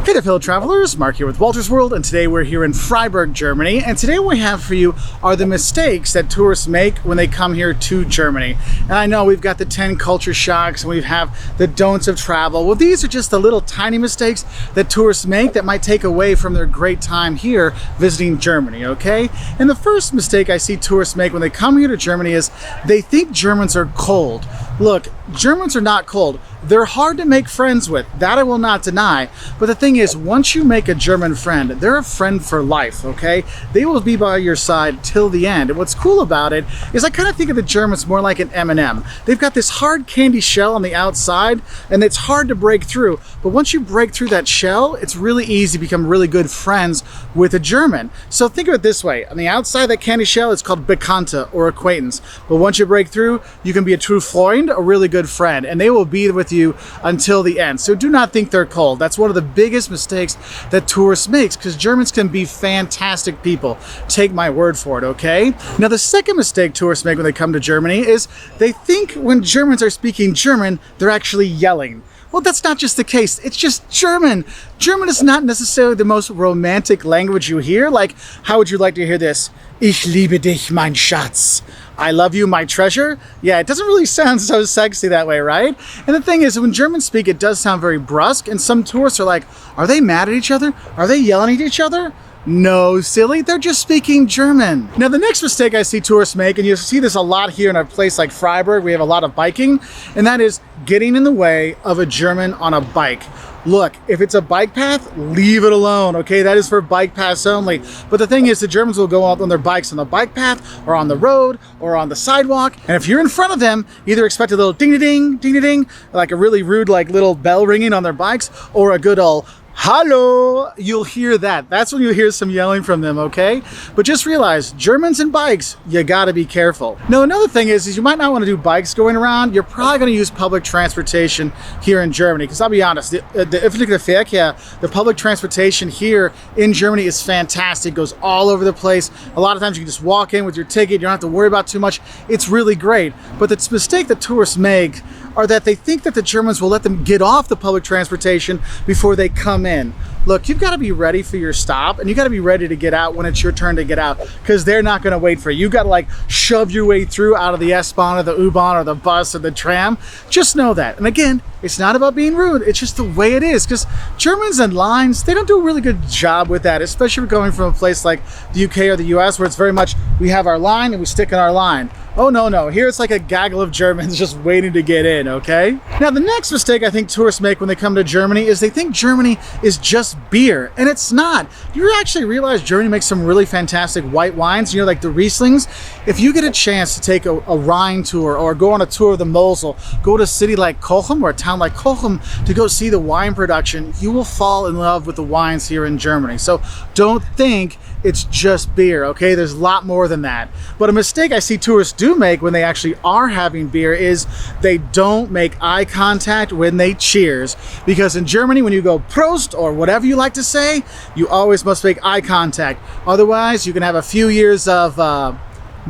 Hey there, fellow travelers, Mark here with Wolters World, and today we're here in Freiburg, Germany, and today what we have for you are the mistakes that tourists make when they come here to Germany. And I know we've got the 10 culture shocks and we have the don'ts of travel. Well, these are just the little tiny mistakes that tourists make that might take away from their great time here visiting Germany, okay? And the first mistake I see tourists make when they come here to Germany is they think Germans are cold. Look, Germans are not cold. They're hard to make friends with, that I will not deny, but the thing is, once you make a German friend, they're a friend for life, okay? They will be by your side till the end. And what's cool about it is I kind of think of the Germans more like an M&M. They've got this hard candy shell on the outside, and it's hard to break through, but once you break through that shell, it's really easy to become really good friends with a German. So think of it this way, on the outside of that candy shell, it's called Bekannte, or acquaintance, but once you break through, you can be a true Freund, a really good friend, and they will be with you until the end. So do not think they're cold. That's one of the biggest mistakes that tourists make, because Germans can be fantastic people. Take my word for it, okay? Now, the second mistake tourists make when they come to Germany is they think when Germans are speaking German, they're actually yelling. Well, that's not just the case. It's just German. German is not necessarily the most romantic language you hear. Like, how would you like to hear this? Ich liebe dich, mein Schatz. I love you, my treasure. Yeah, it doesn't really sound so sexy that way, right? And the thing is, when Germans speak, it does sound very brusque, and some tourists are like, are they mad at each other? Are they yelling at each other? No, silly, they're just speaking German. Now, the next mistake I see tourists make, and you see this a lot here in a place like Freiburg, we have a lot of biking, and that is getting in the way of a German on a bike. Look, if it's a bike path, leave it alone, okay? That is for bike paths only. But the thing is, the Germans will go out on their bikes on the bike path, or on the road, or on the sidewalk. And if you're in front of them, either expect a little ding-a-ding, ding-a-ding, like a really rude, like little bell ringing on their bikes, or a good old hello, you'll hear that. That's when you'll hear some yelling from them, okay? But just realize, Germans and bikes, you gotta be careful. Now, another thing is you might not want to do bikes going around. You're probably gonna use public transportation here in Germany, because I'll be honest, the öffentliche Verkehr, the public transportation here in Germany is fantastic. It goes all over the place. A lot of times you can just walk in with your ticket. You don't have to worry about too much. It's really great. But the mistake that tourists make are that they think that the Germans will let them get off the public transportation before they come in. Look, you've got to be ready for your stop, and you got to be ready to get out when it's your turn to get out, because they're not going to wait for you. You got to like shove your way through out of the S-Bahn or the U-Bahn or the bus or the tram. Just know that. And again, it's not about being rude. It's just the way it is, because Germans and lines, they don't do a really good job with that, especially if you're going from a place like the UK or the US, where it's very much, we have our line and we stick in our line. Oh, no. Here it's like a gaggle of Germans just waiting to get in, okay? Now, the next mistake I think tourists make when they come to Germany is they think Germany is just beer, and it's not. You actually realize Germany makes some really fantastic white wines, you know, like the Rieslings. If you get a chance to take a Rhine tour or go on a tour of the Mosel, go to a city like Cochem or a town like Cochem to go see the wine production, you will fall in love with the wines here in Germany. So don't think it's just beer, okay? There's a lot more than that. But a mistake I see tourists do make when they actually are having beer is they don't make eye contact when they cheers. Because in Germany, when you go Prost or whatever you like to say, you always must make eye contact. Otherwise, you can have a few years of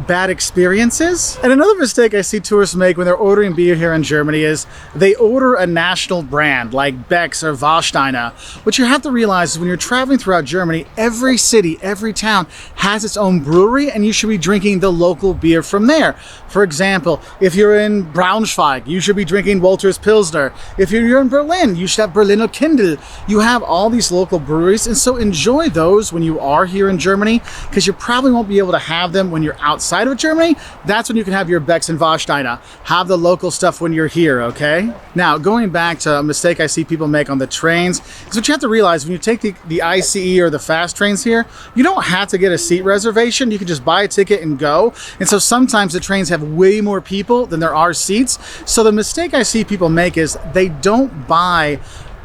bad experiences. And another mistake I see tourists make when they're ordering beer here in Germany is they order a national brand like BECK'S or WARSTEINER. What you have to realize is when you're traveling throughout Germany, every city, every town has its own brewery, and you should be drinking the local beer from there. For example, if you're in Braunschweig, you should be drinking Wolters Pilsner. If you're in Berlin, you should have Berliner Kindl. You have all these local breweries, and so enjoy those when you are here in Germany, because you probably won't be able to have them when you're outside of Germany. That's when you can have your BECK'S and WARSTEINER. Have the local stuff when you're here, okay? Now, going back to a mistake I see people make on the trains, is what you have to realize when you take the ICE or the fast trains here, you don't have to get a seat reservation. You can just buy a ticket and go. And so sometimes the trains have way more people than there are seats. So the mistake I see people make is they don't buy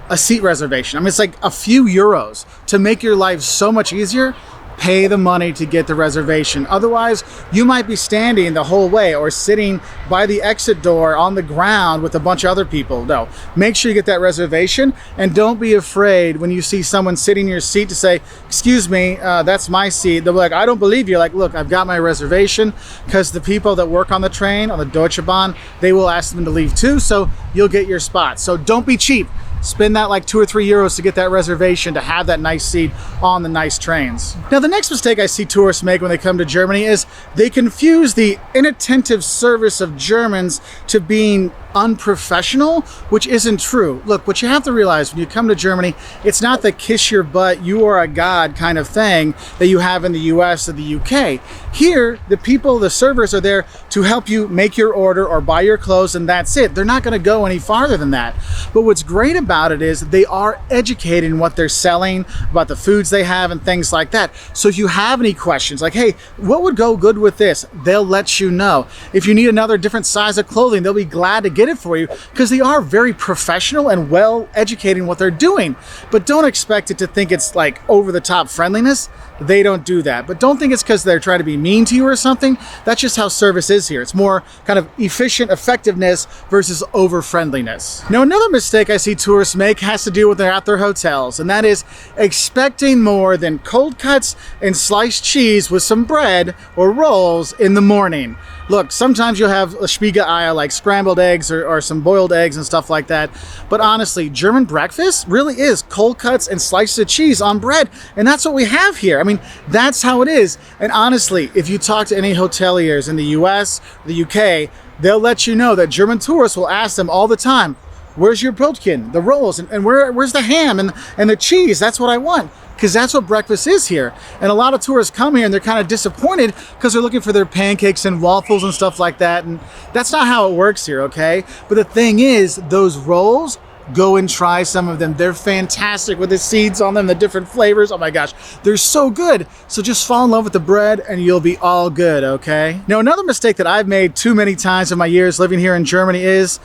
a seat reservation. I mean, it's like a few euros to make your life so much easier. Pay the money to get the reservation. Otherwise, you might be standing the whole way or sitting by the exit door on the ground with a bunch of other people. No, make sure you get that reservation, and don't be afraid when you see someone sitting in your seat to say, excuse me, that's my seat. They'll be like, I don't believe you. Like, look, I've got my reservation, because the people that work on the train, on the Deutsche Bahn, they will ask them to leave too, so you'll get your spot. So don't be cheap. spend that like 2 or 3 euros to get that reservation to have that nice seat on the nice trains. Now, the next mistake I see tourists make when they come to Germany is they confuse the inattentive service of Germans to being unprofessional, which isn't true. Look, what you have to realize when you come to Germany, it's not the kiss your butt, you are a god kind of thing that you have in the US or the UK. Here, the people, the servers are there to help you make your order or buy your clothes, and that's it. They're not going to go any farther than that. But what's great about it is they are educated in what they're selling, about the foods they have and things like that. So if you have any questions like, hey, what would go good with this? They'll let you know. If you need another different size of clothing, they'll be glad to get it for you, because they are very professional and well educated in what they're doing. But don't expect it to think it's like over the top friendliness. They don't do that. But don't think it's because they're trying to be mean to you or something. That's just how service is here. It's more kind of efficient effectiveness versus over friendliness. Now, another mistake I see tourists make has to do with they're at their hotels, and that is expecting more than cold cuts and sliced cheese with some bread or rolls in the morning. Look, sometimes you'll have a Spiegeleier, like scrambled eggs or some boiled eggs and stuff like that. But honestly, German breakfast really is cold cuts and slices of cheese on bread. And that's what we have here. I mean, that's how it is. And honestly, if you talk to any hoteliers in the US, the UK, they'll let you know that German tourists will ask them all the time, where's your Brötchen, the rolls, and where's the ham and the cheese? That's what I want. Because that's what breakfast is here. And a lot of tourists come here and they're kind of disappointed because they're looking for their pancakes and waffles and stuff like that. And that's not how it works here, okay? But the thing is, those rolls, go and try some of them. They're fantastic with the seeds on them, the different flavors. Oh my gosh, they're so good. So just fall in love with the bread and you'll be all good, okay? Now, another mistake that I've made too many times in my years living here in Germany is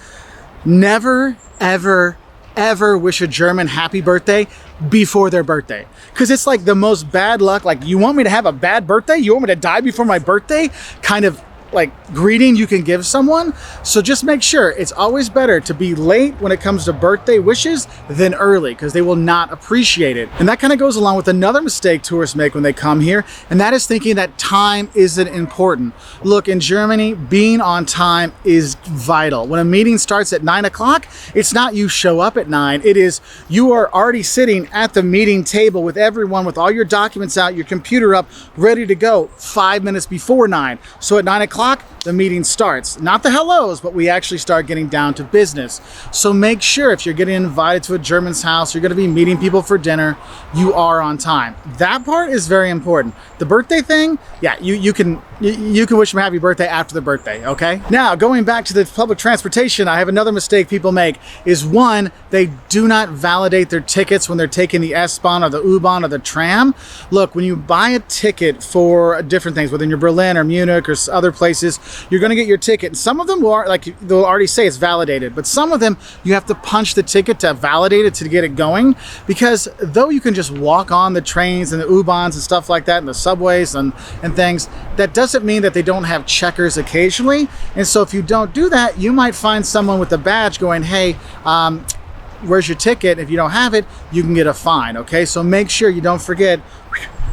never, ever wish a German happy birthday before their birthday. Because it's like the most bad luck, like, you want me to have a bad birthday? You want me to die before my birthday? Kind of like greeting you can give someone. So just make sure it's always better to be late when it comes to birthday wishes than early, because they will not appreciate it. And that kind of goes along with another mistake tourists make when they come here, and that is thinking that time isn't important. Look, in Germany, being on time is vital. When a meeting starts at 9 o'clock, it's not you show up at 9, it is you are already sitting at the meeting table with everyone, with all your documents out, your computer up, ready to go 5 minutes before 9. So at 9 o'clock, the meeting starts. Not the hellos, but we actually start getting down to business. So make sure if you're getting invited to a German's house, you're going to be meeting people for dinner, you are on time. That part is very important. The birthday thing, yeah, you can wish them a happy birthday after the birthday, okay? Now, going back to the public transportation, I have another mistake people make is, one, they do not validate their tickets when they're taking the S-Bahn or the U-Bahn or the tram. Look, when you buy a ticket for different things, whether in Berlin or Munich or other places, you're going to get your ticket. And some of them will, like, they'll already say it's validated, but some of them you have to punch the ticket to validate it to get it going, because though you can just walk on the trains and the U-Bahns and stuff like that and the subways and things, that doesn't mean that they don't have checkers occasionally. And so if you don't do that, you might find someone with a badge going, hey, where's your ticket? If you don't have it, you can get a fine, okay? So make sure you don't forget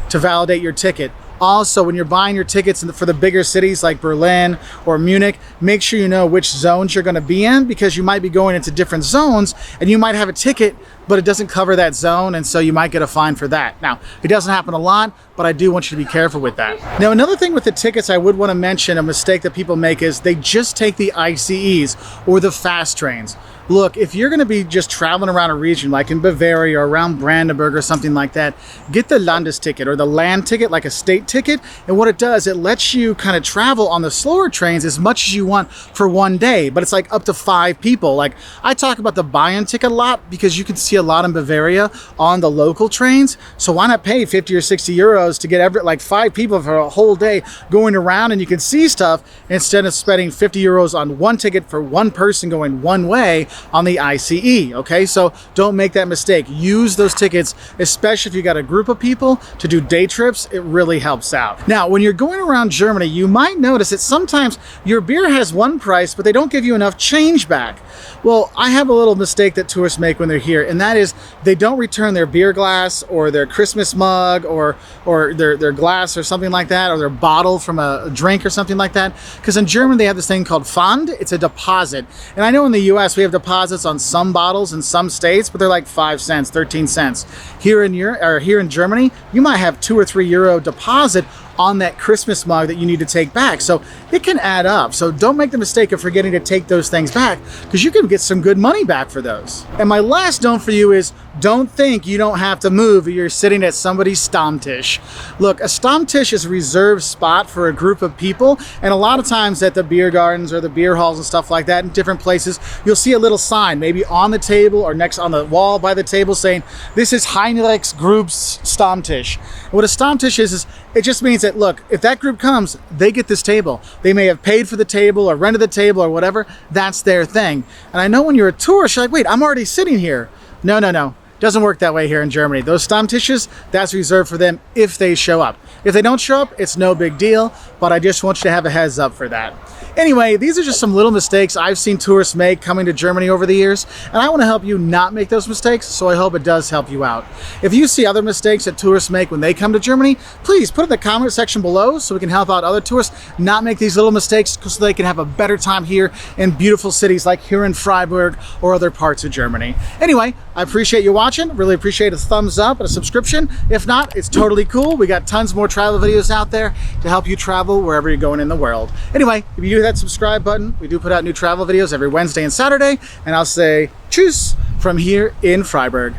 to validate your ticket. Also, when you're buying your tickets for the bigger cities like Berlin or Munich, make sure you know which zones you're going to be in, because you might be going into different zones and you might have a ticket, but it doesn't cover that zone, and so you might get a fine for that. Now, it doesn't happen a lot, but I do want you to be careful with that. Now, another thing with the tickets I would want to mention, a mistake that people make, is they just take the ICEs or the fast trains. Look, if you're going to be just traveling around a region like in Bavaria or around Brandenburg or something like that, get the Landesticket or the land ticket, like a state ticket. And what it does, it lets you kind of travel on the slower trains as much as you want for one day, but it's like up to 5 people. Like, I talk about the Bayern ticket a lot because you can see a lot in Bavaria on the local trains. So why not pay 50 or 60 euros to get like 5 people for a whole day going around and you can see stuff, instead of spending 50 euros on one ticket for one person going one way on the ICE, okay? So don't make that mistake. Use those tickets, especially if you got a group of people to do day trips. It really helps out. Now, when you're going around Germany, you might notice that sometimes your beer has one price, but they don't give you enough change back. Well, I have a little mistake that tourists make when they're here, and that is they don't return their beer glass or their Christmas mug or their glass or something like that, or their bottle from a drink or something like that. Because in Germany, they have this thing called Pfand. It's a deposit. And I know in the US, we have deposits on some bottles in some states, but they're like 5 cents, 13 cents. Here in Germany, you might have €2 or €3 deposit on that Christmas mug that you need to take back. So it can add up. So don't make the mistake of forgetting to take those things back, because you can get some good money back for those. And my last don't for you is, don't think you don't have to move if you're sitting at somebody's Stammtisch. Look, a Stammtisch is a reserved spot for a group of people, and a lot of times at the beer gardens or the beer halls and stuff like that in different places, you'll see a little sign maybe on the table or next on the wall by the table saying, this is Heinrich's group's Stammtisch. And what a Stammtisch is it just means that, look, if that group comes, they get this table. They may have paid for the table or rented the table or whatever. That's their thing. And I know when you're a tourist, you're like, wait, I'm already sitting here. No, no, no. Doesn't work that way here in Germany. Those Stammtisches, that's reserved for them if they show up. If they don't show up, it's no big deal, but I just want you to have a heads up for that. Anyway, these are just some little mistakes I've seen tourists make coming to Germany over the years, and I want to help you not make those mistakes, so I hope it does help you out. If you see other mistakes that tourists make when they come to Germany, please put it in the comment section below so we can help out other tourists not make these little mistakes, so they can have a better time here in beautiful cities like here in Freiburg or other parts of Germany. Anyway, I appreciate you watching. Really appreciate a thumbs up and a subscription. If not, it's totally cool. We got tons more travel videos out there to help you travel wherever you're going in the world. Anyway, if you do that subscribe button, we do put out new travel videos every Wednesday and Saturday, and I'll say tschüss from here in Freiburg.